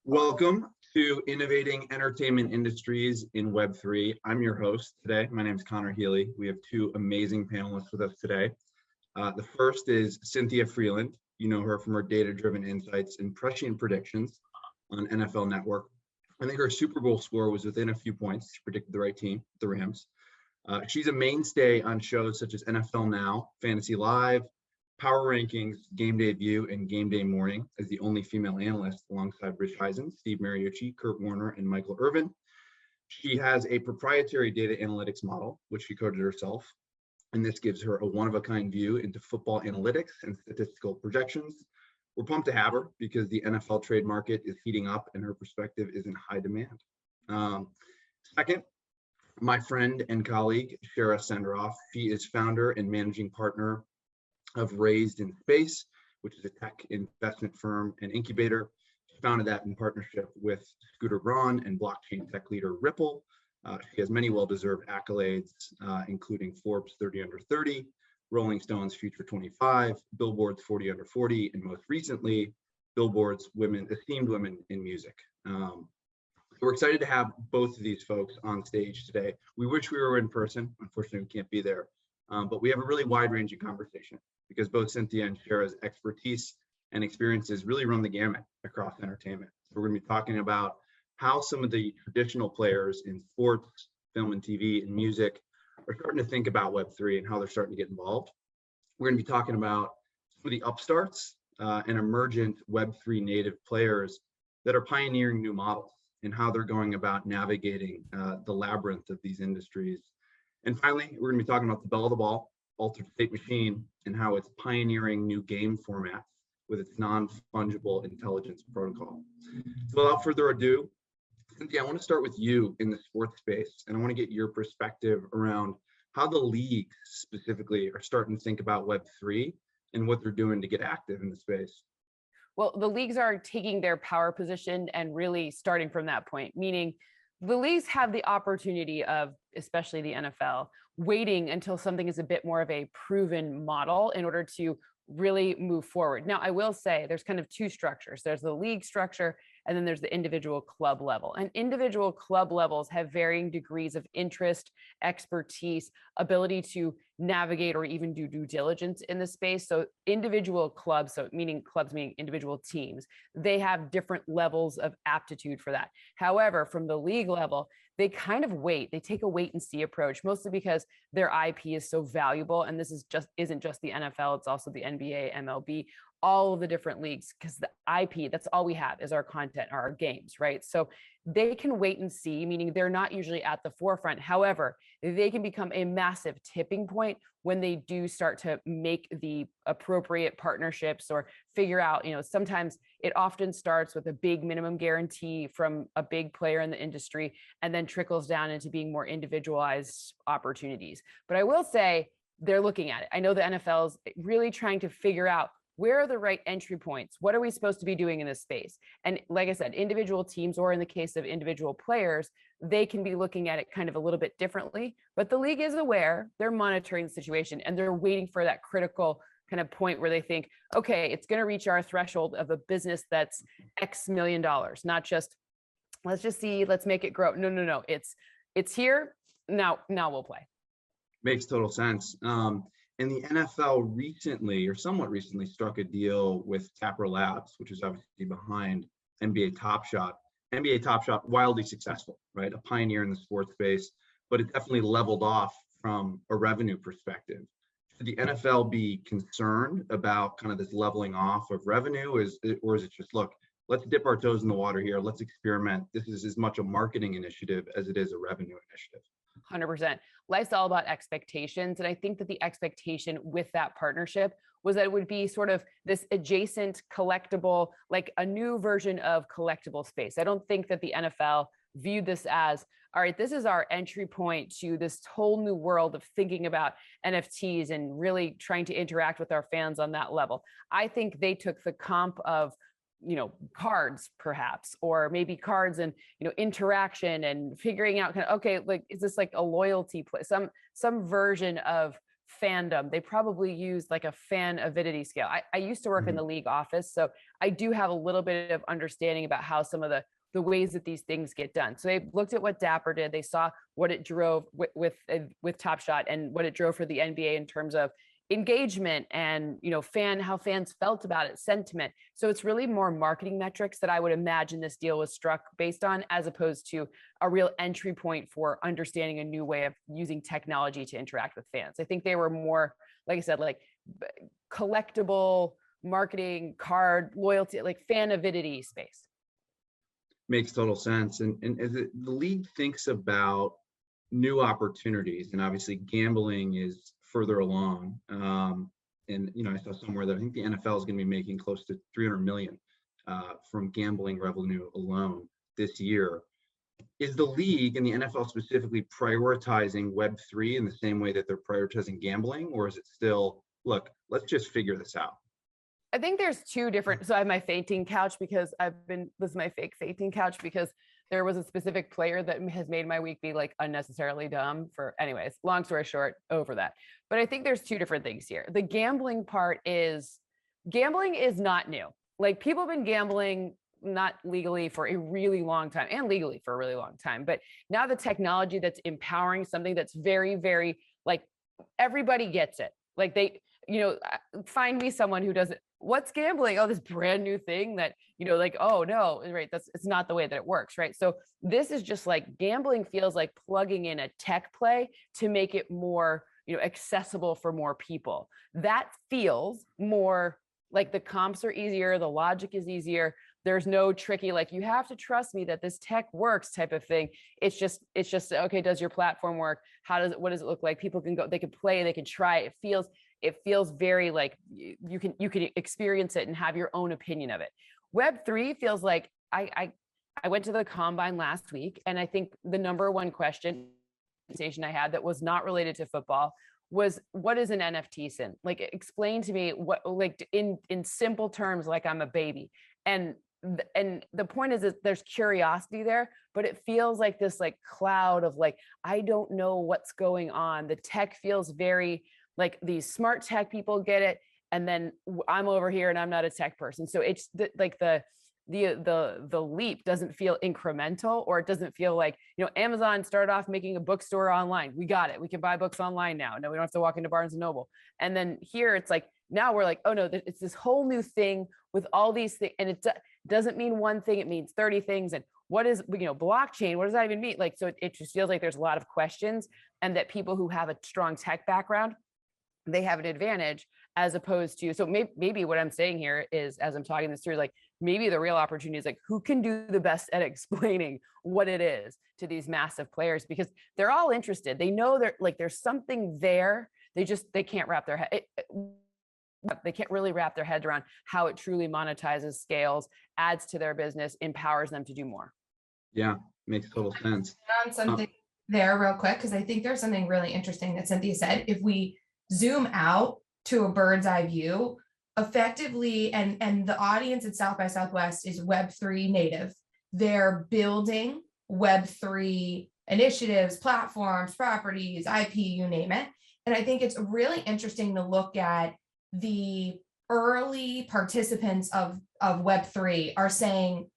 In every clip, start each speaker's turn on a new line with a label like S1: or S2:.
S1: Welcome to Innovating Entertainment Industries in Web3. I'm your host today. My name is Conor Healy. We have two amazing panelists with us today. The first is Cynthia Frelund. You know her from her data-driven insights and prescient predictions on NFL Network. I think her Super Bowl score was within a few points. She predicted the right team, the Rams. She's a mainstay on shows such as NFL Now, Fantasy Live, Power Rankings, Game Day View, and Game Day Morning as the only female analyst alongside Rich Eisen, Steve Mariucci, Kurt Warner, and Michael Irvin. She has a proprietary data analytics model, which she coded herself, and this gives her a one-of-a-kind view into football analytics and statistical projections. We're pumped to have her because the NFL trade market is heating up and her perspective is in high demand. Second, my friend and colleague, Shara Senderoff. She is founder and managing partner of Raised in Space, which is a tech investment firm and incubator. She founded that in partnership with Scooter Braun and blockchain tech leader Ripple. She has many well-deserved accolades, including Forbes 30 Under 30, Rolling Stone's Future 25, Billboard's 40 Under 40, and most recently, Billboard's Esteemed Women in Music. We're excited to have both of these folks on stage today. We wish we were in person. Unfortunately, we can't be there. But we have a really wide-ranging conversation because both Cynthia and Shara's expertise and experiences really run the gamut across entertainment. So we're going to be talking about how some of the traditional players in sports, film and TV, and music are starting to think about Web3 and how they're starting to get involved. We're going to be talking about some of the upstarts and emergent Web3 native players that are pioneering new models and how they're going about navigating the labyrinth of these industries. And finally, we're going to be talking about the belle of the ball, Altered State Machine, and how it's pioneering new game formats with its non-fungible intelligence protocol. So without further ado, Cynthia, I want to start with you in the sports space, and I want to get your perspective around how the leagues specifically are starting to think about Web3 and what they're doing to get active in the space.
S2: Well, the leagues are taking their power position and really starting from that point, meaning the leagues have the opportunity of, especially the NFL, waiting until something is a bit more of a proven model in order to really move forward. Now, I will say there's kind of two structures. There's the league structure, and then there's the individual club level. And individual club levels have varying degrees of interest, expertise, ability to navigate or even do due diligence in the space. So individual clubs, so meaning clubs meaning individual teams, they have different levels of aptitude for that. However, from the league level, they kind of wait. They take a wait and see approach, mostly because their IP is so valuable. And this isn't just the NFL, it's also the NBA, MLB, all of the different leagues, because the IP, that's all we have is our content, our games, right? So they can wait and see, meaning they're not usually at the forefront. However, they can become a massive tipping point when they do start to make the appropriate partnerships or figure out, sometimes it often starts with a big minimum guarantee from a big player in the industry and then trickles down into being more individualized opportunities. But I will say they're looking at it. I know the NFL is really trying to figure out where are the right entry points? What are we supposed to be doing in this space? And like I said, individual teams, or in the case of individual players, they can be looking at it kind of a little bit differently, but the league is aware, they're monitoring the situation, and they're waiting for that critical kind of point where they think, okay, it's going to reach our threshold of a business that's X million dollars, not just, let's just see, let's make it grow. No. It's here. Now we'll play.
S1: Makes total sense. And the NFL recently, or somewhat recently, struck a deal with Tapper Labs, which is obviously behind NBA Top Shot. NBA Top Shot, wildly successful, right? A pioneer in the sports space, but it definitely leveled off from a revenue perspective. Should the NFL be concerned about kind of this leveling off of revenue, or is it just, look, let's dip our toes in the water here, let's experiment. This is as much a marketing initiative as it is a revenue initiative.
S2: 100%. Life's all about expectations. And I think that the expectation with that partnership was that it would be sort of this adjacent collectible, like a new version of collectible space. I don't think that the NFL viewed this as, all right, this is our entry point to this whole new world of thinking about NFTs and really trying to interact with our fans on that level. I think they took the comp of cards perhaps, or maybe cards and, interaction and figuring out kind of, okay, like, is this like a loyalty play, some version of fandom. They probably use like a fan avidity scale. I used to work in the league office, so I do have a little bit of understanding about how some of the ways that these things get done. So they looked at what Dapper did. They saw what it drove with Top Shot and what it drove for the NBA in terms of engagement and, you know, how fans felt about it, sentiment. So it's really more marketing metrics that I would imagine this deal was struck based on, as opposed to a real entry point for understanding a new way of using technology to interact with fans. I think they were more, like I said, like collectible marketing, card loyalty, like fan avidity space.
S1: Makes total sense. And as the league thinks about new opportunities, and obviously gambling is further along. And you know, I saw somewhere that I think the NFL is going to be making close to 300 million from gambling revenue alone this year. Is the league and the NFL specifically prioritizing Web3 in the same way that they're prioritizing gambling, or is it still, look, let's just figure this out?
S2: I think there's two different, so I have my fainting couch because this is my fake fainting couch because there was a specific player that has made my week be like unnecessarily dumb anyways, long story short, over that. But I think there's two different things here. The gambling is not new. Like, people have been gambling not legally for a really long time and legally for a really long time. But now the technology that's empowering something that's very, very, like, everybody gets it. Like, they, you know, find me someone who doesn't, what's gambling? Oh, this brand new thing that, you know, like, oh no, right. It's not the way that it works. Right. So this is just like, gambling feels like plugging in a tech play to make it more, you know, accessible for more people. That feels more like the comps are easier. The logic is easier. There's no tricky, like, you have to trust me that this tech works type of thing. It's just, okay, does your platform work? What does it look like? People can go, they can play, they can try. It feels very like you can experience it and have your own opinion of it. Web3 feels like I went to the Combine last week, and I think the number one question I had that was not related to football was, what is an NFT sin? Like, explain to me what, like, in simple terms, like I'm a baby. And the point is that there's curiosity there, but it feels like this like cloud of like, I don't know what's going on. The tech feels very like these smart tech people get it, and then I'm over here and I'm not a tech person. So it's like the leap doesn't feel incremental, or it doesn't feel like, you know, Amazon started off making a bookstore online. We got it. We can buy books online now. No, we don't have to walk into Barnes and Noble. And then here it's like, now we're like, oh no, it's this whole new thing with all these things. And it doesn't mean one thing, it means 30 things. And what is, you know, blockchain? What does that even mean? Like, so it just feels like there's a lot of questions, and that people who have a strong tech background, they have an advantage, as opposed to, so maybe what I'm saying here is, as I'm talking this through, like, maybe the real opportunity is like, who can do the best at explaining what it is to these massive players, because they're all interested. They know they're like, there's something there. They can't wrap their head. They can't really wrap their heads around how it truly monetizes, scales, adds to their business, empowers them to do more.
S1: Yeah, makes total sense.
S3: On something there real quick, because I think there's something really interesting that Cynthia said. If we zoom out to a bird's eye view, effectively, and the audience at South by Southwest is Web3 native. They're building Web3 initiatives, platforms, properties, IP, you name it. And I think it's really interesting to look at the early participants of Web3 are saying,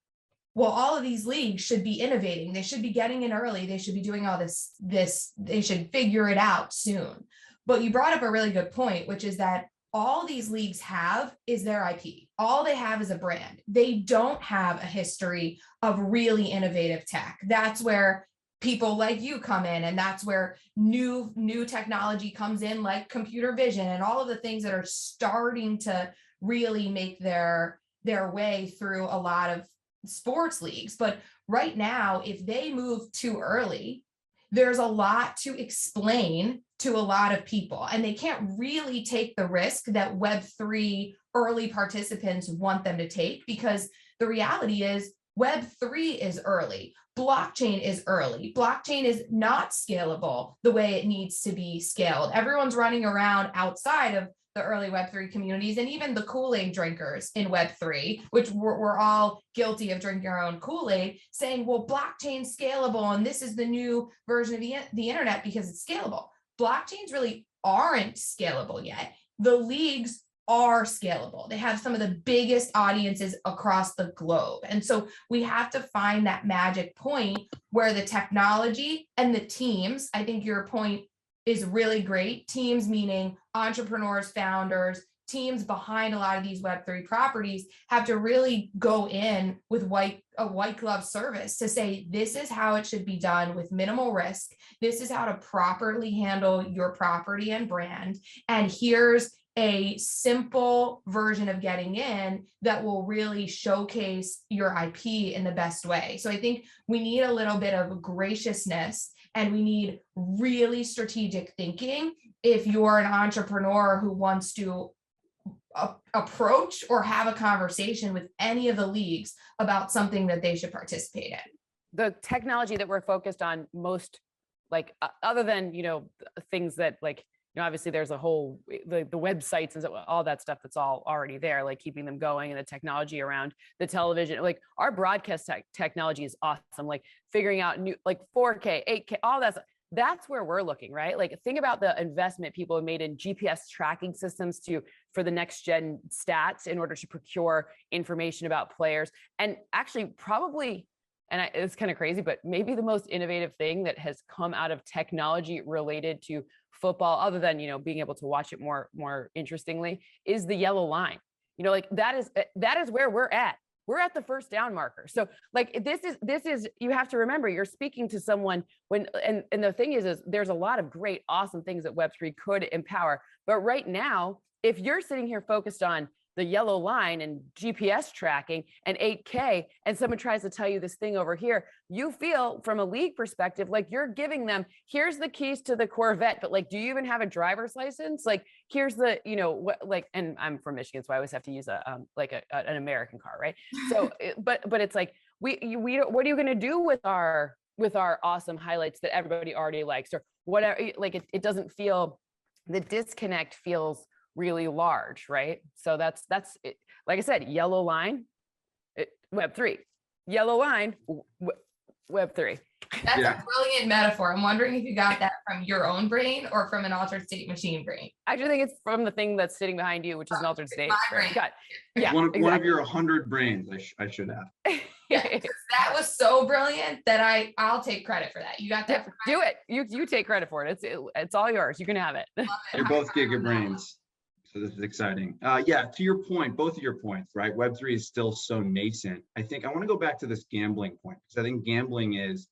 S3: well, all of these leagues should be innovating. They should be getting in early. They should be doing all this, they should figure it out soon. But you brought up a really good point, which is that all these leagues have is their IP. All they have is a brand. They don't have a history of really innovative tech. That's where people like you come in, and that's where new technology comes in, like computer vision and all of the things that are starting to really make their way through a lot of sports leagues. But right now, if they move too early, there's a lot to explain to a lot of people, and they can't really take the risk that Web3 early participants want them to take, because the reality is Web3 is early. Blockchain is early. Blockchain is not scalable the way it needs to be scaled. Everyone's running around outside of the early Web3 communities, and even the Kool-Aid drinkers in Web3, which we're all guilty of drinking our own Kool-Aid, saying, well, blockchain's scalable, and this is the new version of the internet because it's scalable. Blockchain's really aren't scalable yet. The leagues are scalable. They have some of the biggest audiences across the globe. And so we have to find that magic point where the technology and the teams, I think your point is really great. Teams meaning entrepreneurs, founders, teams behind a lot of these Web3 properties have to really go in with a white glove service to say, this is how it should be done with minimal risk. This is how to properly handle your property and brand. And here's a simple version of getting in that will really showcase your IP in the best way. So I think we need a little bit of graciousness and we need really strategic thinking if you're an entrepreneur who wants to approach or have a conversation with any of the leagues about something that they should participate in.
S2: The technology that we're focused on most, like other than, things that like, obviously there's a whole, the websites and all that stuff that's all already there, like keeping them going, and the technology around the television, like our broadcast technology is awesome. Like figuring out new, like 4K, 8K, all that stuff. That's where we're looking, right? Like think about the investment people have made in GPS tracking systems for the next gen stats in order to procure information about players. And actually probably, and it's kind of crazy, but maybe the most innovative thing that has come out of technology related to football, other than, being able to watch it more interestingly, is the yellow line. Like that is where we're at. We're at the first down marker. So like, this is, you have to remember you're speaking to someone and the thing is there's a lot of great, awesome things that Web3 could empower. But right now, if you're sitting here focused on the yellow line and GPS tracking and 8K, and someone tries to tell you this thing over here, you feel from a league perspective, like you're giving them, here's the keys to the Corvette, but like, do you even have a driver's license? Like, here's the, and I'm from Michigan, so I always have to use an American car, right? So, but it's like, what are you going to do with our awesome highlights that everybody already likes or whatever? Like, it doesn't feel, the disconnect feels really large, right? So that's it. Like I said, yellow line, Web3, yellow line, Web3.
S3: That's a brilliant metaphor. I'm wondering if you got that from your own brain or from an altered state machine brain.
S2: I actually think it's from the thing that's sitting behind you, which is an altered state. Right? Yeah,
S1: one of your 100 brains. I should have.
S3: That was so brilliant that I'll take credit for that. You got that.
S2: Do it. You take credit for it. It's all yours. You can have it.
S1: You're both giga brains. So this is exciting. To your point, both of your points, right? Web3 is still so nascent. I think I want to go back to this gambling point, because I think gambling is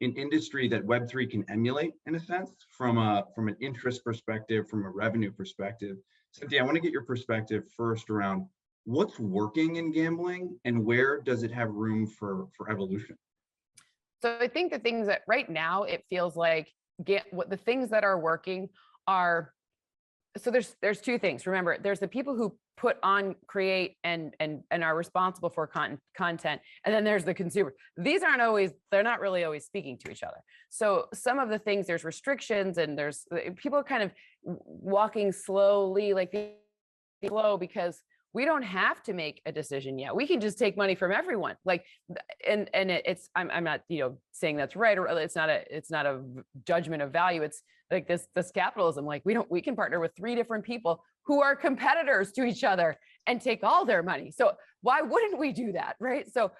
S1: an industry that Web3 can emulate in a sense from an interest perspective, from a revenue perspective. Cynthia, I want to get your perspective first around what's working in gambling and where does it have room for evolution?
S2: So I think the things that right now it feels like what the things that are working are, so there's two things. Remember, there's the people who put on, create, and are responsible for content, and then there's the consumer. They're not really always speaking to each other. So some of the things, there's restrictions, and there's people kind of walking slowly, like slow, because we don't have to make a decision yet. We can just take money from everyone. Like, and I'm not, saying that's right, or it's not a judgment of value. It's like this capitalism, like we can partner with 3 different people who are competitors to each other and take all their money. So why wouldn't we do that? Right. So,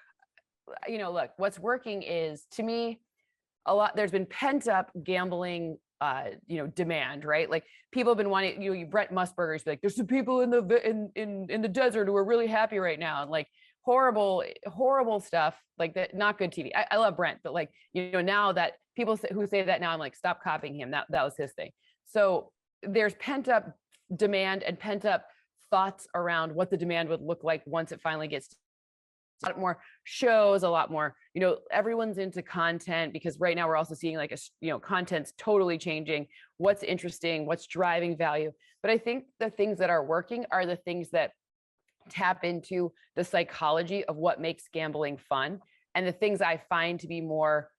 S2: look, what's working is, to me, there's been pent up gambling, demand, right? Like people have been wanting, Brett Musburger's like, there's some people in the desert who are really happy right now. And like horrible stuff like that, not good TV. I love Brent, but like, now that people who say that now, I'm like, stop copying him. That was his thing. So there's pent up demand and pent up thoughts around what the demand would look like once it finally gets a lot more shows, a lot more, everyone's into content, because right now we're also seeing like content's totally changing, what's interesting, what's driving value. But I think the things that are working are the things that tap into the psychology of what makes gambling fun, and the things I find to be more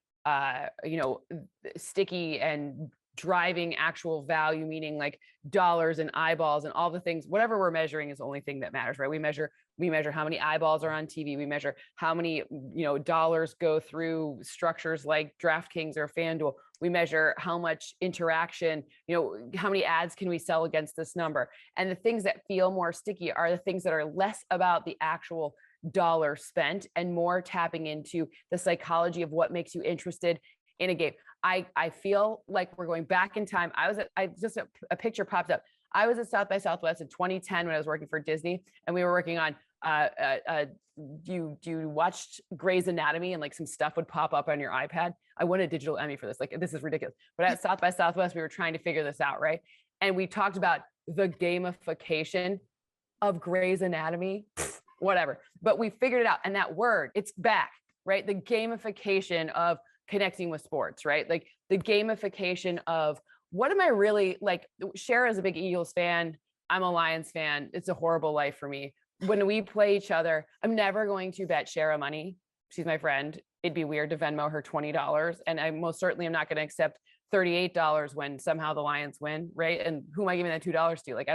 S2: sticky and driving actual value, meaning like dollars and eyeballs and all the things, whatever we're measuring is the only thing that matters, right? We measure how many eyeballs are on TV. We measure how many, dollars go through structures like DraftKings or FanDuel. We measure how much interaction, how many ads can we sell against this number? And the things that feel more sticky are the things that are less about the actual dollar spent and more tapping into the psychology of what makes you interested in a game. I feel like we're going back in time. A picture popped up. I was at South by Southwest in 2010 when I was working for Disney, and we were working on you watched Grey's Anatomy and like some stuff would pop up on your iPad. I won a digital Emmy for this. Like, this is ridiculous. But at South by Southwest, we were trying to figure this out, right? And we talked about the gamification of Grey's Anatomy, whatever. But we figured it out. And that word, it's back, right? The gamification of connecting with sports, right? Like the gamification of what am I really like? Shara is a big Eagles fan. I'm a Lions fan. It's a horrible life for me. When we play each other, I'm never going to bet Shara money. She's my friend. It'd be weird to Venmo her $20. And I most certainly am not going to accept $38 when somehow the Lions win, right? And who am I giving that $2 to? Like,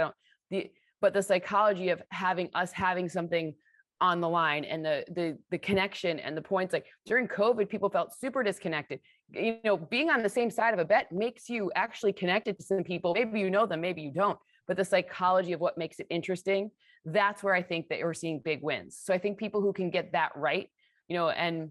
S2: but the psychology of having something on the line and the connection and the points, like during COVID, people felt super disconnected. Being on the same side of a bet makes you actually connected to some people. Maybe you know them, maybe you don't, but the psychology of what makes it interesting, that's where I think that we're seeing big wins. So I think people who can get that right, and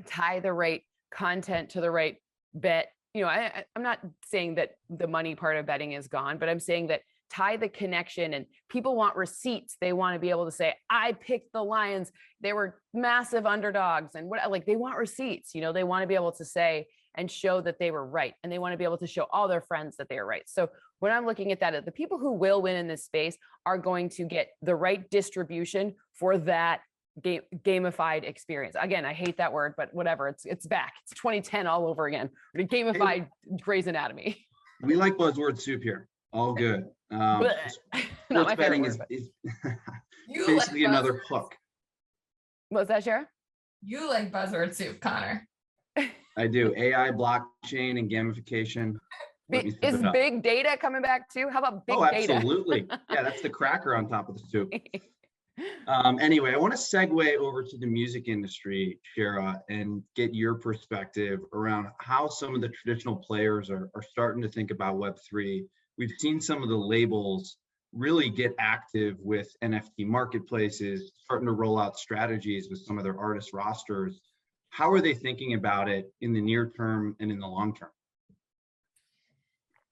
S2: tie the right content to the right bet, I'm not saying that the money part of betting is gone, but I'm saying that tie the connection, and people want receipts. They want to be able to say, I picked the Lions. They were massive underdogs. And they want receipts, they want to be able to say and show that they were right. And they want to be able to show all their friends that they are right. So when I'm looking at that, the people who will win in this space are going to get the right distribution for that gamified experience. Again, I hate that word, but whatever, it's back. It's 2010 all over again. Gamified Grey's Anatomy.
S1: We like buzzword soup here. All good. Sports betting is basically another hook.
S2: What's that, Shara?
S3: You like buzzword soup, Connor.
S1: I do. AI, blockchain, and gamification.
S2: Is big data coming back too? How about big data?
S1: Absolutely. Yeah, that's the cracker on top of the soup. Anyway, I want to segue over to the music industry, Shara, and get your perspective around how some of the traditional players are starting to think about Web3. We've seen some of the labels really get active with NFT marketplaces, starting to roll out strategies with some of their artist rosters. How are they thinking about it in the near term and in the long term?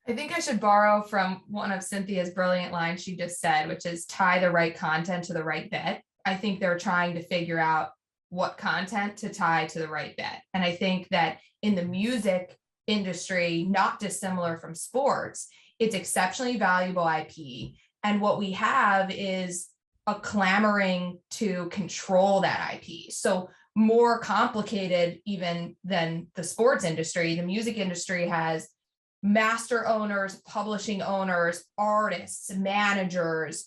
S3: I think I should borrow from one of Cynthia's brilliant lines she just said, which is tie the right content to the right bet. I think they're trying to figure out what content to tie to the right bet. And I think that in the music industry, not dissimilar from sports, it's exceptionally valuable IP. And what we have is a clamoring to control that IP. So more complicated even than the sports industry, the music industry has master owners, publishing owners, artists, managers,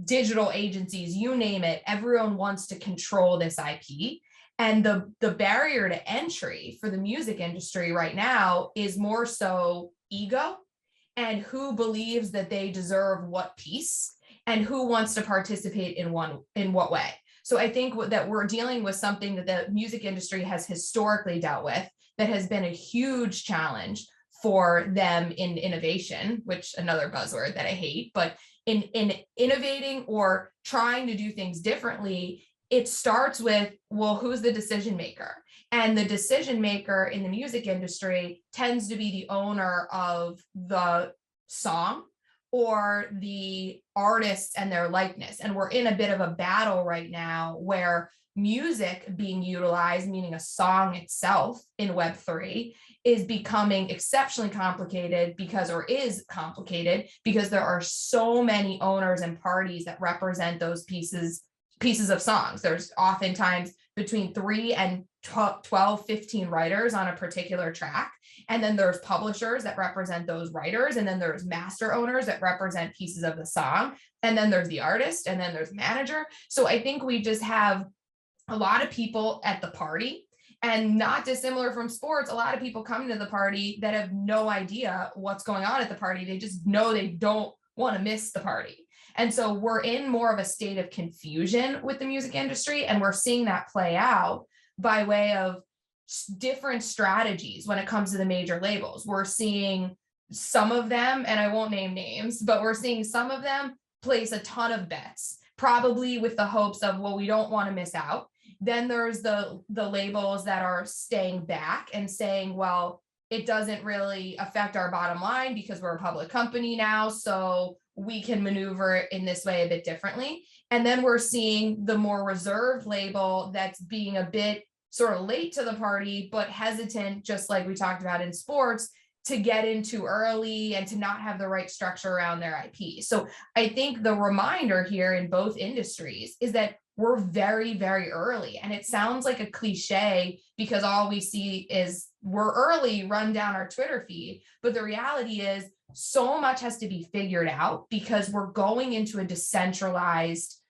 S3: digital agencies, you name it. Everyone wants to control this IP. And the barrier to entry for the music industry right now is more so ego and who believes that they deserve what piece and who wants to participate in what way. So I think that we're dealing with something that the music industry has historically dealt with that has been a huge challenge for them in innovation, which another buzzword that I hate, but in innovating or trying to do things differently, it starts with, well, who's the decision maker? And the decision maker in the music industry tends to be the owner of the song or the artists and their likeness. And we're in a bit of a battle right now where music being utilized, meaning a song itself in Web3, is becoming exceptionally complicated because there are so many owners and parties that represent those pieces of songs. There's oftentimes between 3 and 12, 15 writers on a particular track. And then there's publishers that represent those writers. And then there's master owners that represent pieces of the song. And then there's the artist, and then there's manager. So I think we just have a lot of people at the party, and not dissimilar from sports, a lot of people come to the party that have no idea what's going on at the party. They just know they don't want to miss the party. And so we're in more of a state of confusion with the music industry, and we're seeing that play out by way of different strategies when it comes to the major labels. We're seeing some of them, and I won't name names, but we're seeing some of them place a ton of bets, probably with the hopes of, well, we don't want to miss out. Then there's the labels that are staying back and saying, well, it doesn't really affect our bottom line because we're a public company now, so we can maneuver in this way a bit differently. And then we're seeing the more reserved label that's being a bit sort of late to the party, but hesitant, just like we talked about in sports, to get in too early and to not have the right structure around their IP. So I think the reminder here in both industries is that we're very, very early. And it sounds like a cliche because all we see is we're early, run down our Twitter feed. But the reality is so much has to be figured out because we're going into a decentralized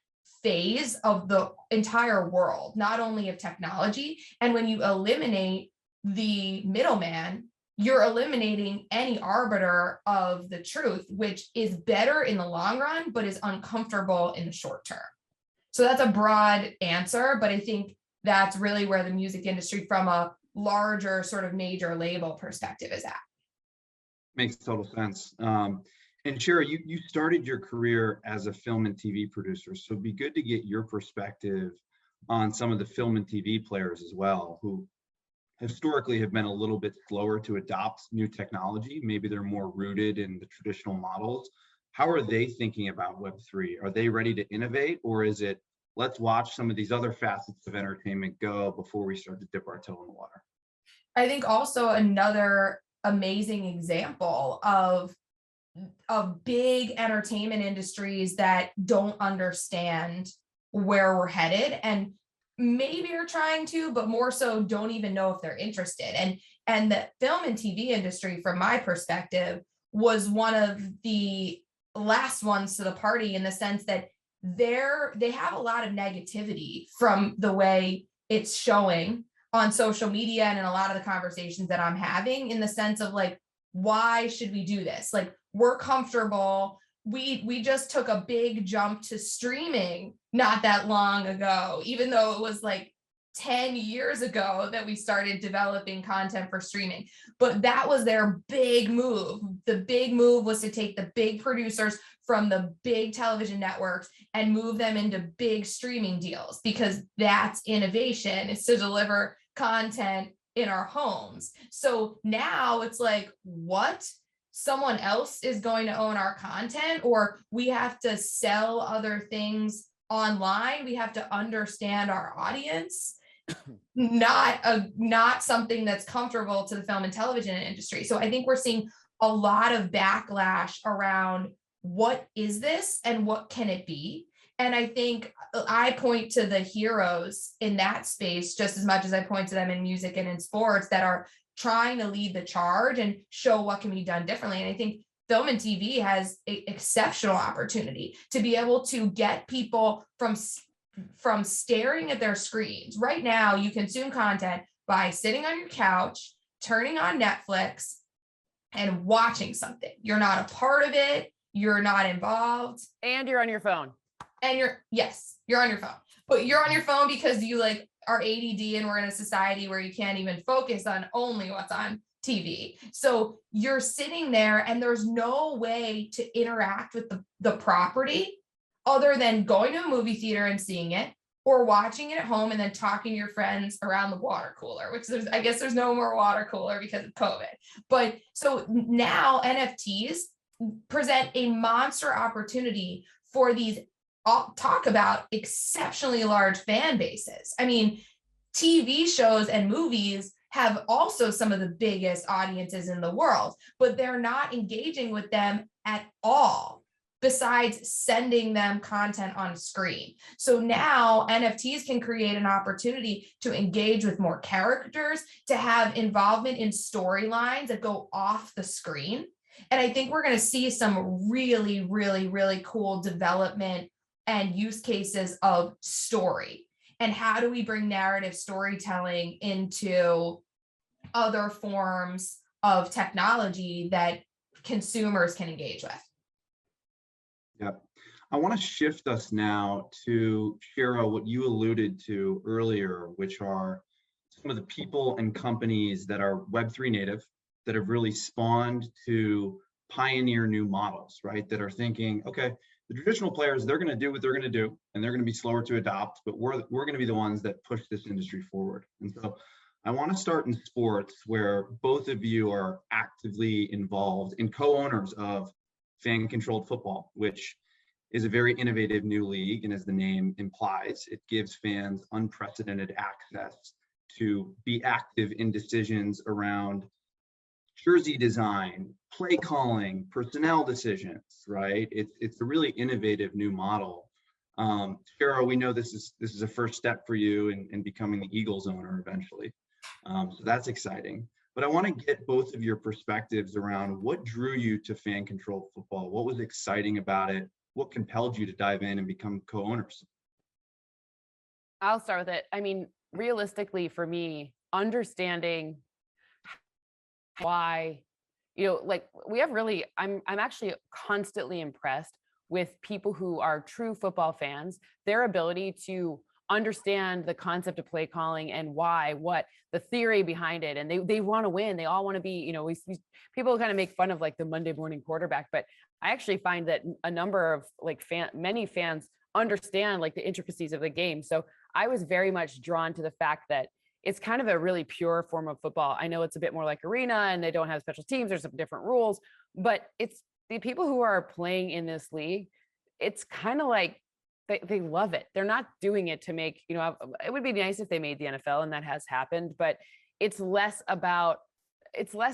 S3: phase of the entire world, not only of technology. And when you eliminate the middleman, you're eliminating any arbiter of the truth, which is better in the long run, but is uncomfortable in the short term. So that's a broad answer, but I think that's really where the music industry from a larger sort of major label perspective is at.
S1: Makes total sense. And Shara, you started your career as a film and TV producer, so it'd be good to get your perspective on some of the film and TV players as well, who historically have been a little bit slower to adopt new technology. Maybe they're more rooted in the traditional models. How are they thinking about Web3? Are they ready to innovate, or is it, let's watch some of these other facets of entertainment go before we start to dip our toe in the water?
S3: I think also another amazing example of big entertainment industries that don't understand where we're headed and maybe are trying to, but more so don't even know if they're interested. And the film and TV industry, from my perspective, was one of the last ones to the party in the sense that they have a lot of negativity from the way it's showing on social media and in a lot of the conversations that I'm having, in the sense of like, why should we do this? Like, we're comfortable. We just took a big jump to streaming not that long ago, even though it was like 10 years ago that we started developing content for streaming. But that was their big move. The big move was to take the big producers from the big television networks and move them into big streaming deals, because that's innovation, is to deliver content in our homes. So now it's like, what? Someone else is going to own our content, or we have to sell other things online. We have to understand our audience. Not something that's comfortable to the film and television industry. So I think we're seeing a lot of backlash around what is this and what can it be? And I think I point to the heroes in that space just as much as I point to them in music and in sports that are trying to lead the charge and show what can be done differently. And I think film and TV has an exceptional opportunity to be able to get people from staring at their screens. Right now, you consume content by sitting on your couch, turning on Netflix, and watching something. You're not a part of it. You're not involved.
S2: And you're on your phone.
S3: And you're on your phone. But you're on your phone because you like are ADD, and we're in a society where you can't even focus on only what's on TV. So you're sitting there and there's no way to interact with the property other than going to a movie theater and seeing it, or watching it at home and then talking to your friends around the water cooler, which I guess there's no more water cooler because of COVID. But so now NFTs present a monster opportunity for these, talk about exceptionally large fan bases. I mean, TV shows and movies have also some of the biggest audiences in the world, but they're not engaging with them at all, besides sending them content on screen. So now NFTs can create an opportunity to engage with more characters, to have involvement in storylines that go off the screen. And I think we're going to see some really, really, really cool development and use cases of story. And how do we bring narrative storytelling into other forms of technology that consumers can engage with?
S1: Yep. I want to shift us now to, Shara, what you alluded to earlier, which are some of the people and companies that are Web3 native, that have really spawned to pioneer new models, right? That are thinking, okay, the traditional players, they're going to do what they're going to do, and they're going to be slower to adopt, but we're going to be the ones that push this industry forward. And so I want to start in sports, where both of you are actively involved and co-owners of fan-controlled football, which is a very innovative new league. And as the name implies, it gives fans unprecedented access to be active in decisions around jersey design, play calling, personnel decisions, right? It's a really innovative new model. Shara, we know this is a first step for you in becoming the Eagles owner eventually. So that's exciting. But I want to get both of your perspectives around what drew you to fan-controlled football. What was exciting about it? What compelled you to dive in and become co-owners?
S2: I'll start with it. I mean, realistically, for me, understanding why, like we have really, I'm actually constantly impressed with people who are true football fans, their ability to understand the concept of play calling and why, what the theory behind it. And they want to win. They all want to be, people kind of make fun of like the Monday morning quarterback, but I actually find that a number of many fans understand like the intricacies of the game. So I was very much drawn to the fact that it's kind of a really pure form of football. I know it's a bit more like arena and they don't have special teams. There's some different rules, but it's the people who are playing in this league. It's kind of like they love it. They're not doing it to make, it would be nice if they made the NFL, and that has happened, but it's less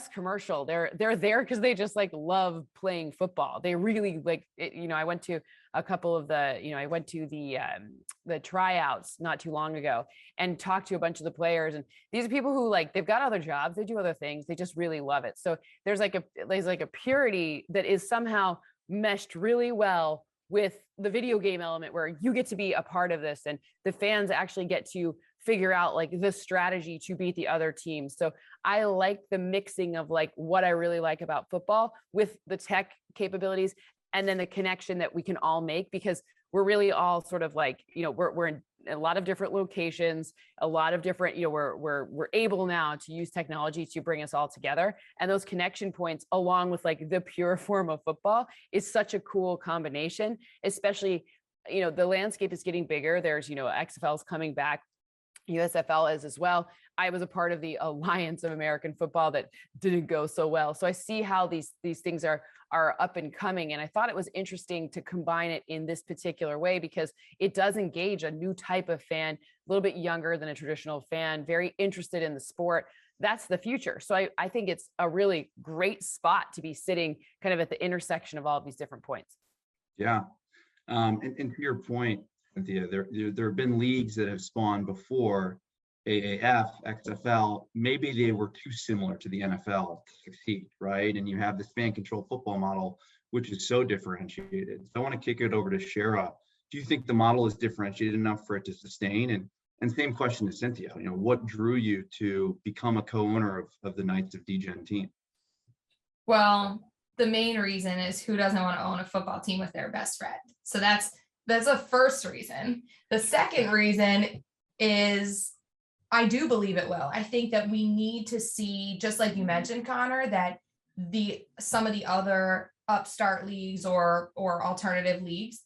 S2: commercial. They're there because they just like love playing football. They really like it. I went to a couple of I went to the tryouts not too long ago and talked to a bunch of the players. And these are people who like, they've got other jobs, they do other things. They just really love it. So there's like a purity that is somehow meshed really well with the video game element, where you get to be a part of this and the fans actually get to figure out like the strategy to beat the other team. So I like the mixing of like what I really like about football with the tech capabilities, and then the connection that we can all make, because we're really all sort of like, we're in a lot of different locations, a lot of different, we're able now to use technology to bring us all together. And those connection points, along with like the pure form of football, is such a cool combination, especially, the landscape is getting bigger. There's, XFL is coming back. USFL is as well. I was a part of the Alliance of American Football that didn't go so well. So I see how these things are up and coming. And I thought it was interesting to combine it in this particular way, because it does engage a new type of fan, a little bit younger than a traditional fan, very interested in the sport. That's the future. So I think it's a really great spot to be sitting kind of at the intersection of all of these different points.
S1: Yeah. And to your point, Cynthia, there have been leagues that have spawned before AAF, XFL. Maybe they were too similar to the NFL to succeed, right? And you have this fan-controlled football model, which is so differentiated. So I want to kick it over to Shara. Do you think the model is differentiated enough for it to sustain? And same question to Cynthia. What drew you to become a co-owner of the Knights of Degen team?
S3: Well, the main reason is, who doesn't want to own a football team with their best friend? So that's the first reason. The second reason is, I do believe it will. I think that we need to see, just like you mentioned, Conor, that some of the other upstart leagues or alternative leagues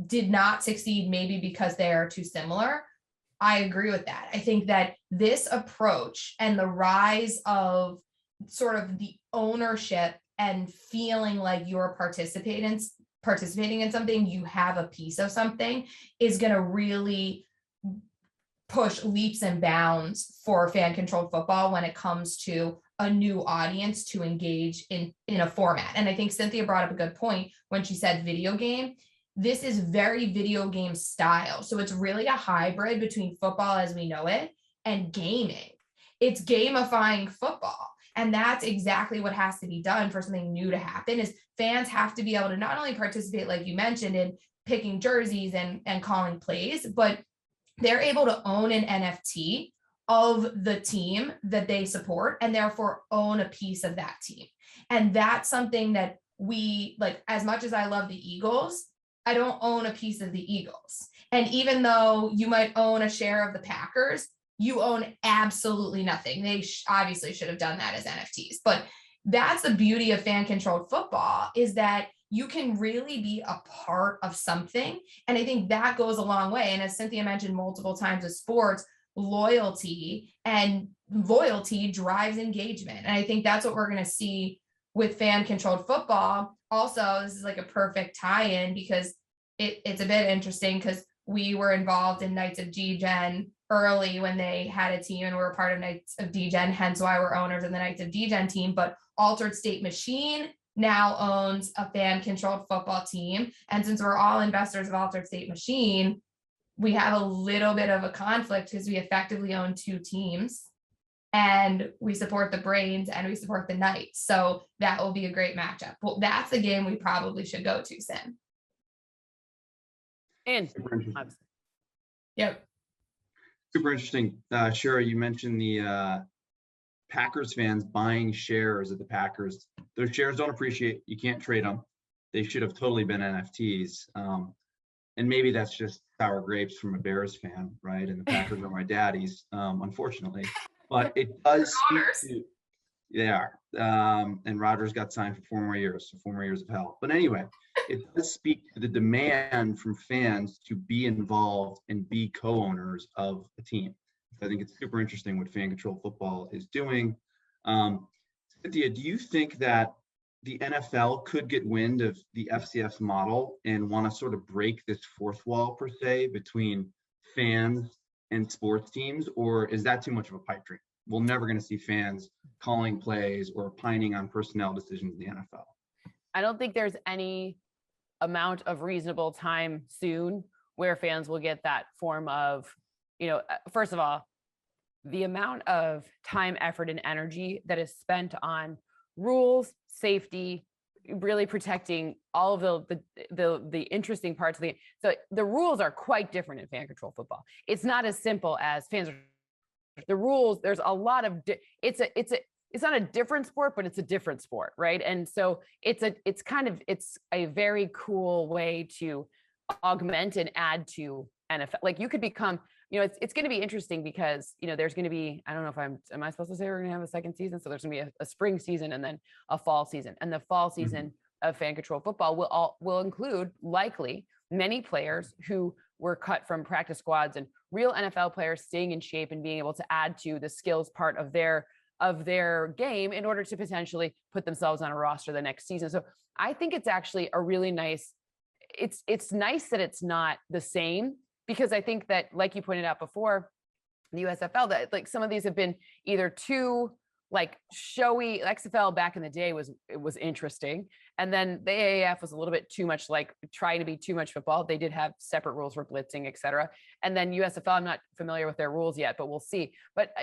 S3: did not succeed, maybe because they are too similar. I agree with that. I think that this approach and the rise of sort of the ownership and feeling like you're participating in something, you have a piece of something, is going to really push leaps and bounds for fan-controlled football when it comes to a new audience to engage in a format. And I think Cynthia brought up a good point when she said video game. This is very video game style. So it's really a hybrid between football as we know it and gaming. It's gamifying football. And that's exactly what has to be done for something new to happen, is fans have to be able to not only participate, like you mentioned, in picking jerseys and calling plays, but they're able to own an NFT of the team that they support and therefore own a piece of that team. And that's something that we, like, as much as I love the Eagles, I don't own a piece of the Eagles. And even though you might own a share of the Packers, you own absolutely nothing. They obviously should have done that as NFTs, but that's the beauty of fan controlled football, is that you can really be a part of something. And I think that goes a long way. And as Cynthia mentioned multiple times with sports, loyalty drives engagement. And I think that's what we're going to see with fan controlled football. Also, this is like a perfect tie-in because it's a bit interesting, because we were involved in Knights of Degen early when they had a team, and we're a part of Knights of Degen, hence why we're owners of the Knights of Degen team. But Altered State Machine now owns a fan controlled football team. And since we're all investors of Altered State Machine, we have a little bit of a conflict because we effectively own two teams, and we support the Brains and we support the Knights. So that will be a great matchup. Well, that's a game we probably should go to, Sim.
S2: And
S3: yep.
S1: Super interesting. Shara, you mentioned the Packers fans buying shares of the Packers. Those shares don't appreciate. You can't trade them. They should have totally been NFTs. And maybe that's just sour grapes from a Bears fan, right? And the Packers are my daddies, unfortunately. But it does speak to, they are. And Rodgers got signed for 4 more years, so 4 more years of hell. But anyway, it does speak to the demand from fans to be involved and be co-owners of a team. I think it's super interesting what fan control football is doing. Cynthia, do you think that the NFL could get wind of the FCS model and want to sort of break this fourth wall, per se, between fans and sports teams, or is that too much of a pipe dream? We're never going to see fans calling plays or opining on personnel decisions in the NFL.
S2: I don't think there's any amount of reasonable time soon where fans will get that form of, first of all, the amount of time, effort, and energy that is spent on rules, safety, really protecting all of the interesting parts of the. So the rules are quite different in fan control football. It's not as simple as fans are. The rules, there's a lot of. It's not a different sport, but it's a different sport, right? And so it's a very cool way to augment and add to NFL. Like you could become. It's going to be interesting because, there's going to be, I don't know if am I supposed to say we're going to have a second season? So there's going to be a spring season and then a fall season. And the fall season of fan control football will include likely many players who were cut from practice squads and real NFL players staying in shape and being able to add to the skills part of their game in order to potentially put themselves on a roster the next season. So I think it's actually a really nice, it's nice that it's not the same. Because I think that, like you pointed out before, the USFL, that like some of these have been either too like showy. XFL back in the day was interesting, and then the AAF was a little bit too much, like trying to be too much football. They did have separate rules for blitzing, etc. And then USFL, I'm not familiar with their rules yet, but we'll see. But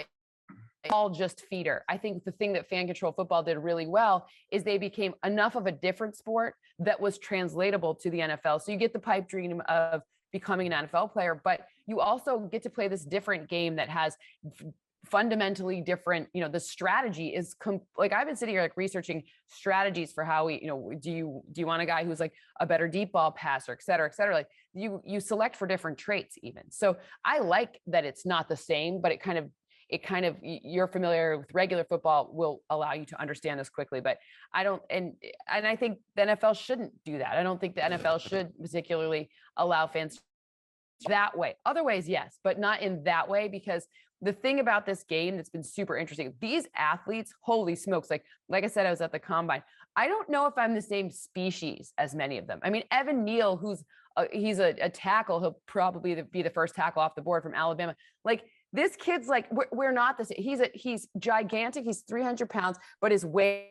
S2: all just feeder. I think the thing that fan control football did really well is they became enough of a different sport that was translatable to the NFL. So you get the pipe dream of becoming an NFL player, but you also get to play this different game that has fundamentally different, the strategy is like I've been sitting here like researching strategies for how we, do you want a guy who's like a better deep ball passer, et cetera, like you select for different traits even. So I like that it's not the same, but it kind of, you're familiar with regular football will allow you to understand this quickly, but I don't, and I think the NFL shouldn't do that. I don't think the NFL should particularly allow fans that way. Other ways, yes, but not in that way, because the thing about this game that's been super interesting, these athletes, holy smokes, like I said, I was at the combine. I don't know if I'm the same species as many of them. I mean, Evan Neal, he's a tackle, he'll probably be the first tackle off the board from Alabama. Like, this kid's like, we're not the same. He's gigantic. He's 300 pounds, but his weight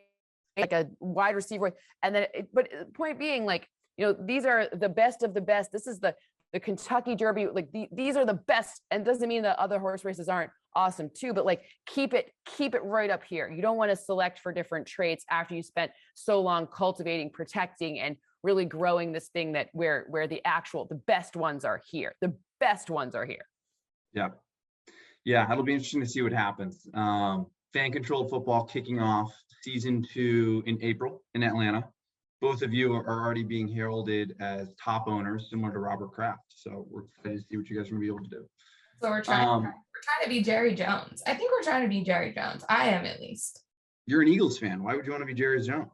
S2: like a wide receiver. And then, but point being, like, these are the best of the best. This is the Kentucky Derby. Like these are the best. And doesn't mean that other horse races aren't awesome too, but like keep it right up here. You don't want to select for different traits after you spent so long cultivating, protecting, and really growing this thing that where the best ones are here. The best ones are here.
S1: Yeah, it'll be interesting to see what happens. Fan controlled football kicking off season 2 in April in Atlanta. Both of you are already being heralded as top owners, similar to Robert Kraft. So we're excited to see what you guys are going to be able to do.
S3: So we're trying trying to be Jerry Jones. I think we're trying to be Jerry Jones. I am, at least.
S1: You're an Eagles fan. Why would you want to be Jerry Jones?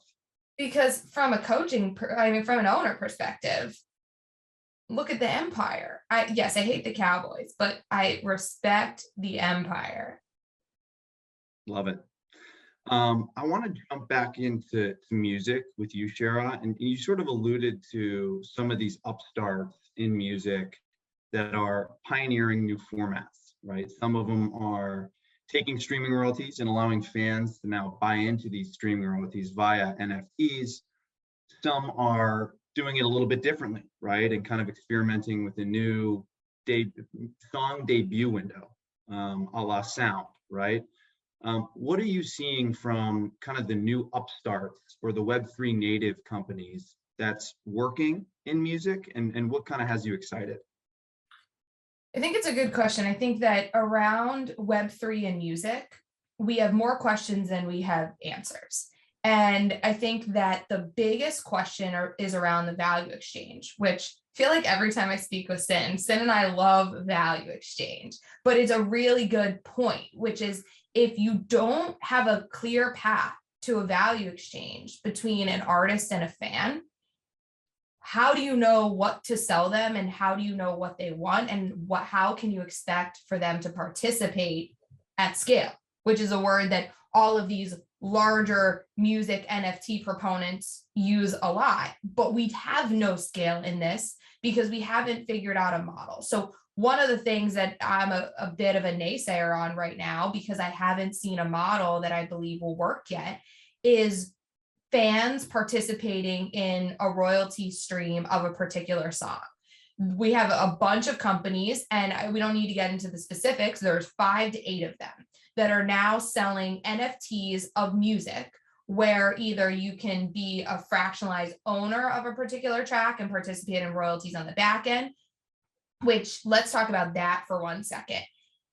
S3: Because from a from an owner perspective, look at the empire. Yes, I hate the Cowboys, but I respect the empire.
S1: Love it. I want to jump back into music with you, Shara, and you sort of alluded to some of these upstarts in music that are pioneering new formats, right? Some of them are taking streaming royalties and allowing fans to now buy into these streaming royalties via NFTs. Some are doing it a little bit differently, right? And kind of experimenting with a new song debut window, a la sound, right? What are you seeing from kind of the new upstarts or the Web3 native companies that's working in music, and what kind of has you excited?
S3: I think it's a good question. I think that around Web3 and music, we have more questions than we have answers. And I think that the biggest question is around the value exchange, which I feel like every time I speak with Sin and I love value exchange, but it's a really good point, which is if you don't have a clear path to a value exchange between an artist and a fan, how do you know what to sell them and how do you know what they want and how can you expect for them to participate at scale, which is a word that all of these larger music NFT proponents use a lot, but we have no scale in this because we haven't figured out a model. So one of the things that I'm a bit of a naysayer on right now, because I haven't seen a model that I believe will work yet, is fans participating in a royalty stream of a particular song. We have a bunch of companies, and we don't need to get into the specifics. There's 5 to 8 of them that are now selling NFTs of music, where either you can be a fractionalized owner of a particular track and participate in royalties on the back end, which let's talk about that for 1 second.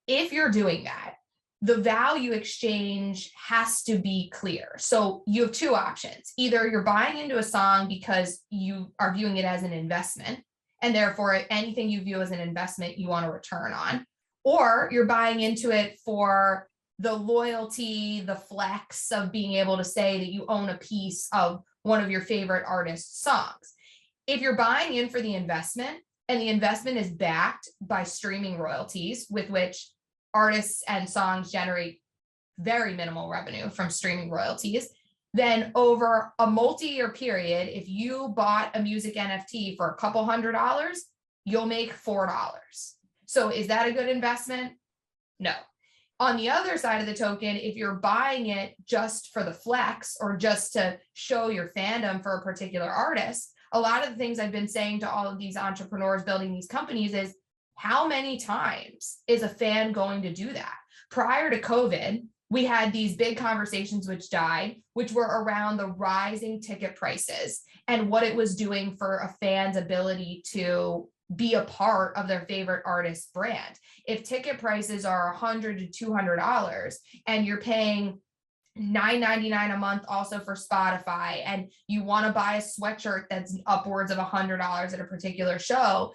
S3: If you're doing that, the value exchange has to be clear. So you have 2 options. Either you're buying into a song because you are viewing it as an investment, and therefore anything you view as an investment, you want to return on, or you're buying into it for the loyalty, the flex of being able to say that you own a piece of one of your favorite artist's songs. If you're buying in for the investment and the investment is backed by streaming royalties, with which artists and songs generate very minimal revenue from streaming royalties, then over a multi-year period, if you bought a music NFT for a couple $100, you'll make $4. So is that a good investment? No. On the other side of the token, if you're buying it just for the flex or just to show your fandom for a particular artist, a lot of the things I've been saying to all of these entrepreneurs building these companies is, how many times is a fan going to do that? Prior to COVID, we had these big conversations which died, which were around the rising ticket prices and what it was doing for a fan's ability to be a part of their favorite artist's brand. If ticket prices are $100 to $200 and you're paying $9.99 a month also for Spotify, and you want to buy a sweatshirt that's upwards of $100 at a particular show,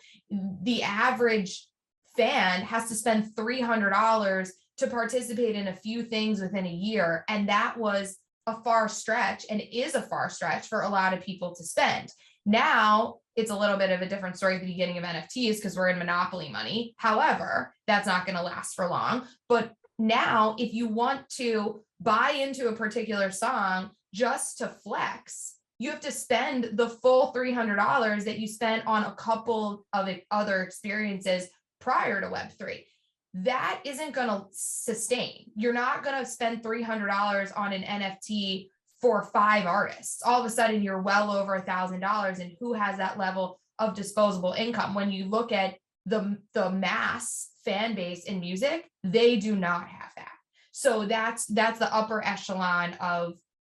S3: the average fan has to spend $300 to participate in a few things within a year. And that was a far stretch, and is a far stretch for a lot of people to spend. Now it's a little bit of a different story at the beginning of NFTs because we're in monopoly money. However, that's not going to last for long. But now if you want to buy into a particular song just to flex, you have to spend the full $300 that you spent on a couple of other experiences prior to Web3. That isn't going to sustain. You're not going to spend $300 on an NFT for 5 artists. All of a sudden you're well over $1,000, and who has that level of disposable income? When you look at the mass fan base in music, they do not have that. So that's the upper echelon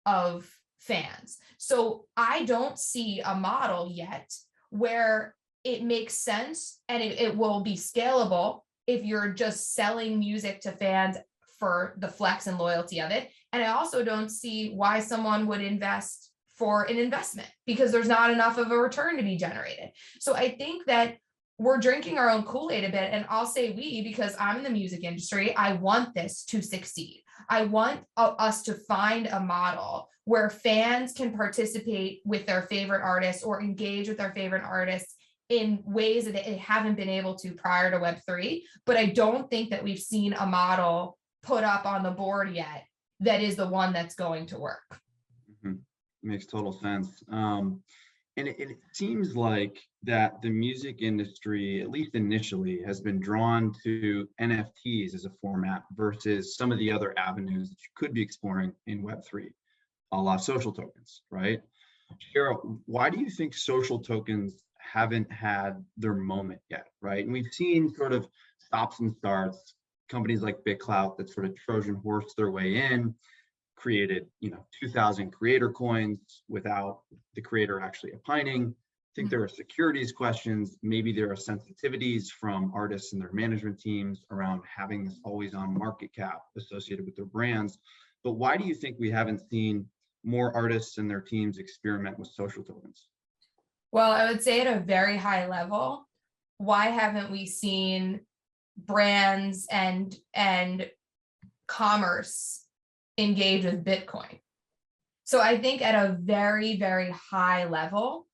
S3: of fans. So I don't see a model yet where it makes sense and it will be scalable if you're just selling music to fans for the flex and loyalty of it. And I also don't see why someone would invest for an investment, because there's not enough of a return to be generated. So I think that we're drinking our own Kool-Aid a bit. And I'll say we, because I'm in the music industry, I want this to succeed. I want us to find a model where fans can participate with their favorite artists or engage with their favorite artists in ways that they haven't been able to prior to Web3. But I don't think that we've seen a model put up on the board yet that is the one that's going to work.
S1: Mm-hmm. Makes total sense. And it seems like that the music industry, at least initially, has been drawn to NFTs as a format versus some of the other avenues that you could be exploring in Web3, a la social tokens, right? Shara, why do you think social tokens haven't had their moment yet, right? And we've seen sort of stops and starts, companies like BitClout that sort of Trojan horse their way in, created 2,000 creator coins without the creator actually opining. I think there are securities questions. Maybe there are sensitivities from artists and their management teams around having this always on market cap associated with their brands. But why do you think we haven't seen more artists and their teams experiment with social tokens?
S3: Well, I would say at a very high level, why haven't we seen brands and commerce engage with Bitcoin? So I think at a very, very high level,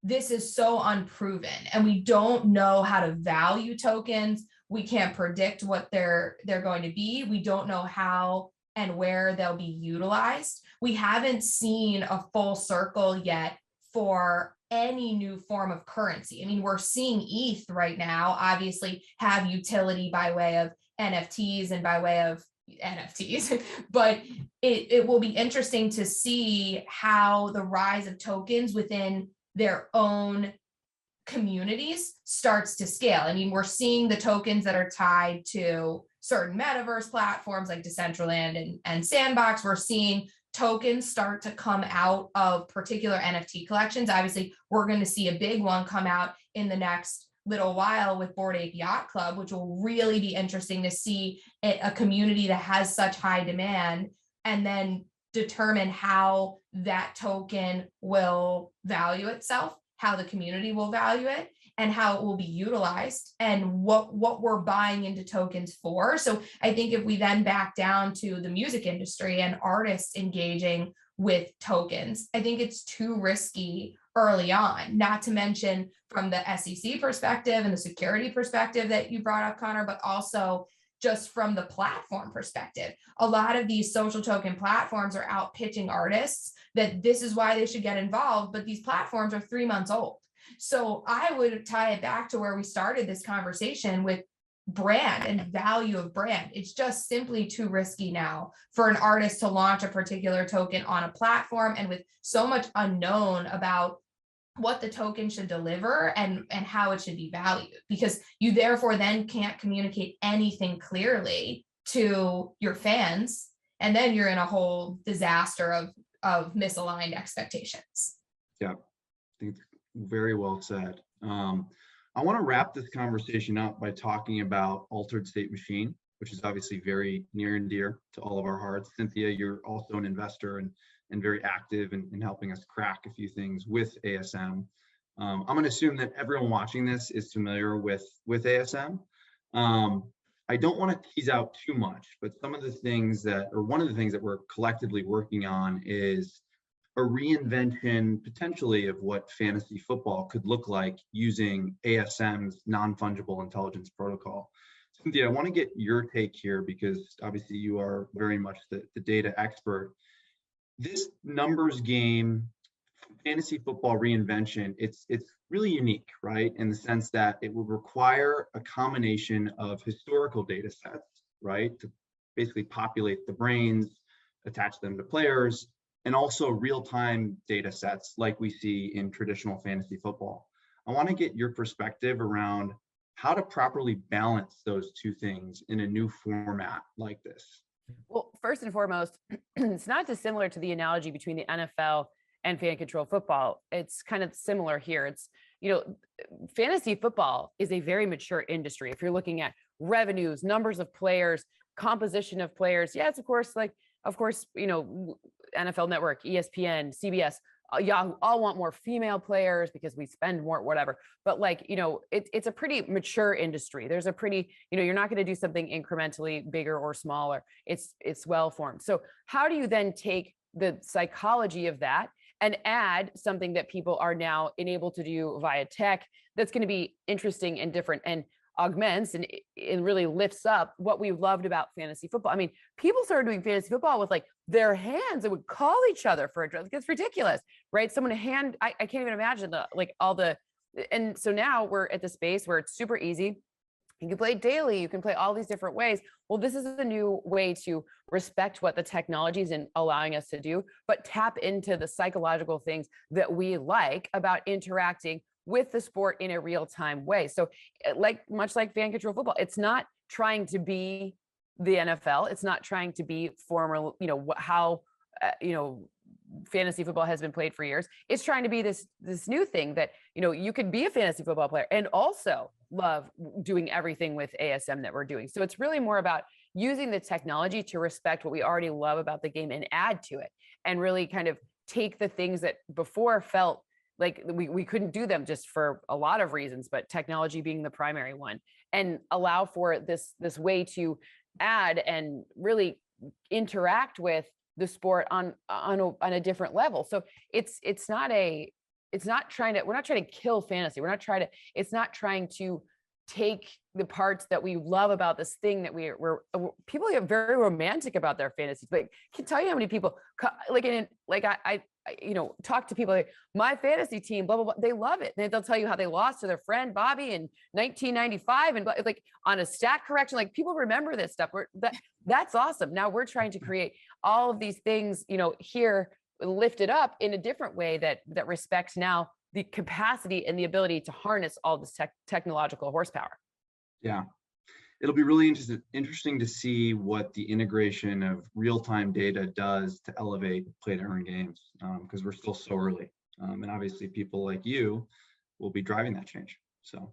S3: this is so unproven and we don't know how to value tokens. We can't predict what they're going to be. We don't know how and where they'll be utilized. We haven't seen a full circle yet for any new form of currency. I mean, we're seeing ETH right now, obviously have utility by way of NFTs and by way of NFTs, but it will be interesting to see how the rise of tokens within their own communities starts to scale. I mean, we're seeing the tokens that are tied to certain metaverse platforms like Decentraland and Sandbox. We're seeing tokens start to come out of particular NFT collections. Obviously, we're going to see a big one come out in the next little while with Bored Ape Yacht Club, which will really be interesting to see a community that has such high demand and then determine how that token will value itself, how the community will value it, and how it will be utilized and what we're buying into tokens for. So I think if we then back down to the music industry and artists engaging with tokens, I think it's too risky early on, not to mention from the SEC perspective and the security perspective that you brought up, Conor, but also just from the platform perspective. A lot of these social token platforms are out pitching artists that this is why they should get involved, but these platforms are 3 months old. So I would tie it back to where we started this conversation with brand and value of brand. It's just simply too risky now for an artist to launch a particular token on a platform and with so much unknown about what the token should deliver and how it should be valued, because you therefore then can't communicate anything clearly to your fans. And then you're in a whole disaster of misaligned expectations.
S1: Yeah, I think it's very well said. I want to wrap this conversation up by talking about altered state machine, which is obviously very near and dear to all of our hearts. Cynthia, you're also an investor and very active in helping us crack a few things with ASM. I'm going to assume that everyone watching this is familiar with ASM. I don't want to tease out too much, but one of the things that we're collectively working on is a reinvention potentially of what fantasy football could look like using ASM's non-fungible intelligence protocol. Cynthia, I want to get your take here because obviously you are very much the data expert. This numbers game, fantasy football reinvention, it's really unique, right? In the sense that it would require a combination of historical data sets, right? To basically populate the brains, attach them to players, and also real-time data sets like we see in traditional fantasy football. I want to get your perspective around how to properly balance those two things in a new format like this.
S2: Well, first and foremost, it's not dissimilar to the analogy between the NFL and fan control football. It's kind of similar here. It's, fantasy football is a very mature industry. If you're looking at revenues, numbers of players, composition of players, yes, of course, NFL Network, ESPN, CBS, y'all all want more female players because we spend more, whatever. But like, it's a pretty mature industry. There's a pretty, you're not going to do something incrementally bigger or smaller. It's well formed. So how do you then take the psychology of that and add something that people are now enabled to do via tech that's going to be interesting and different and augments and really lifts up what we loved about fantasy football? I mean, people started doing fantasy football with like their hands and would call each other for a drug. It's ridiculous, right? Someone I can't even imagine and so now we're at the space where it's super easy. You can play daily, you can play all these different ways. Well, this is a new way to respect what the technology is allowing us to do, but tap into the psychological things that we like about interacting with the sport in a real-time way. So much like fan control football, it's not trying to be the NFL. It's not trying to be former, how, fantasy football has been played for years. It's trying to be this new thing that, you could be a fantasy football player and also love doing everything with ASM that we're doing. So it's really more about using the technology to respect what we already love about the game and add to it, and really kind of take the things that before felt like we couldn't do them just for a lot of reasons, but technology being the primary one, and allow for this way to add and really interact with the sport on a different level. So we're not trying to kill fantasy. It's not trying to take the parts that we love about this thing that people get very romantic about their fantasies. But I can tell you how many people I talk to people like, my fantasy team, blah, blah, blah. They love it. They'll tell you how they lost to their friend Bobby in 1995 and like on a stat correction. Like, people remember this stuff. That's awesome. Now we're trying to create all of these things, here lifted up in a different way that respects now the capacity and the ability to harness all this technological horsepower.
S1: Yeah. It'll be really interesting to see what the integration of real-time data does to elevate play-to-earn games, because we're still so early. And obviously people like you will be driving that change. So,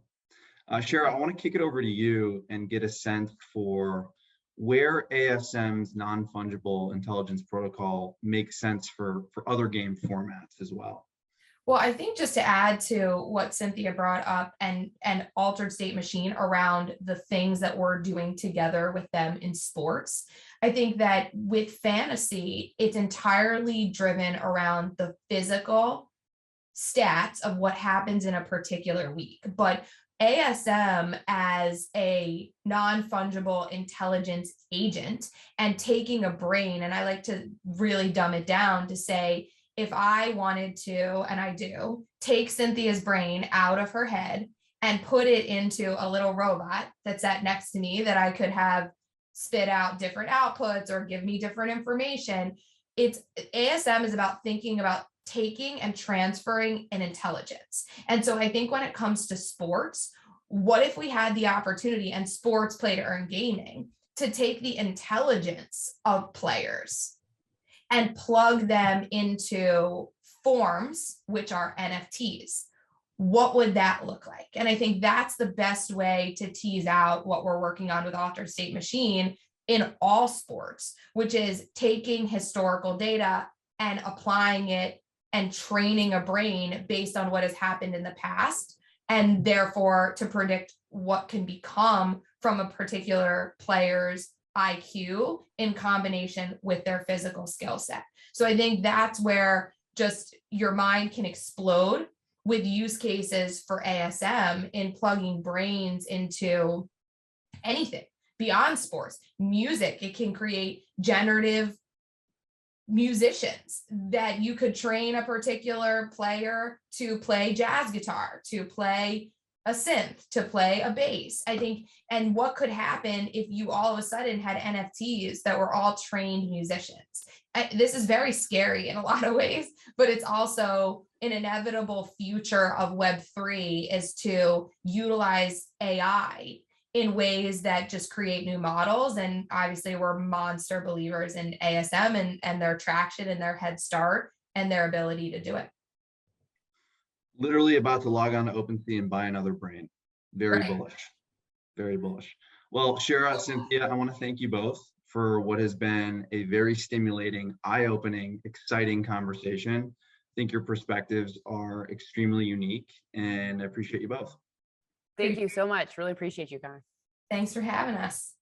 S1: Shara, I want to kick it over to you and get a sense for where ASM's non-fungible intelligence protocol makes sense for other game formats as well.
S3: Well, I think just to add to what Cynthia brought up and altered state machine around the things that we're doing together with them in sports, I think that with fantasy, it's entirely driven around the physical stats of what happens in a particular week. But ASM as a non-fungible intelligence agent and taking a brain, and I like to really dumb it down to say, if I wanted to, and I do, take Cynthia's brain out of her head and put it into a little robot that's sat next to me that I could have spit out different outputs or give me different information. ASM is about thinking about taking and transferring an intelligence. And so I think when it comes to sports, what if we had the opportunity, and sports play to earn gaming, to take the intelligence of players and plug them into forms, which are NFTs? What would that look like? And I think that's the best way to tease out what we're working on with Altered State Machine in all sports, which is taking historical data and applying it and training a brain based on what has happened in the past, and therefore to predict what can become from a particular player's IQ in combination with their physical skill set. So I think that's where just your mind can explode with use cases for ASM in plugging brains into anything beyond sports. Music, it can create generative musicians that you could train a particular player to play jazz guitar, to play a synth, to play a bass. I think, and what could happen if you all of a sudden had NFTs that were all trained musicians? This is very scary in a lot of ways, but it's also an inevitable future of Web3 is to utilize AI in ways that just create new models. And obviously we're monster believers in ASM and their traction and their head start and their ability to do it.
S1: Literally about to log on to OpenSea and buy another brain. Very
S3: Right.
S1: bullish. Very bullish. Well, Shara, Cynthia, I want to thank you both for what has been a very stimulating, eye-opening, exciting conversation. think your perspectives are extremely unique, and I appreciate you both.
S2: Thank you so much. Really appreciate you, Conor.
S3: Thanks for having us.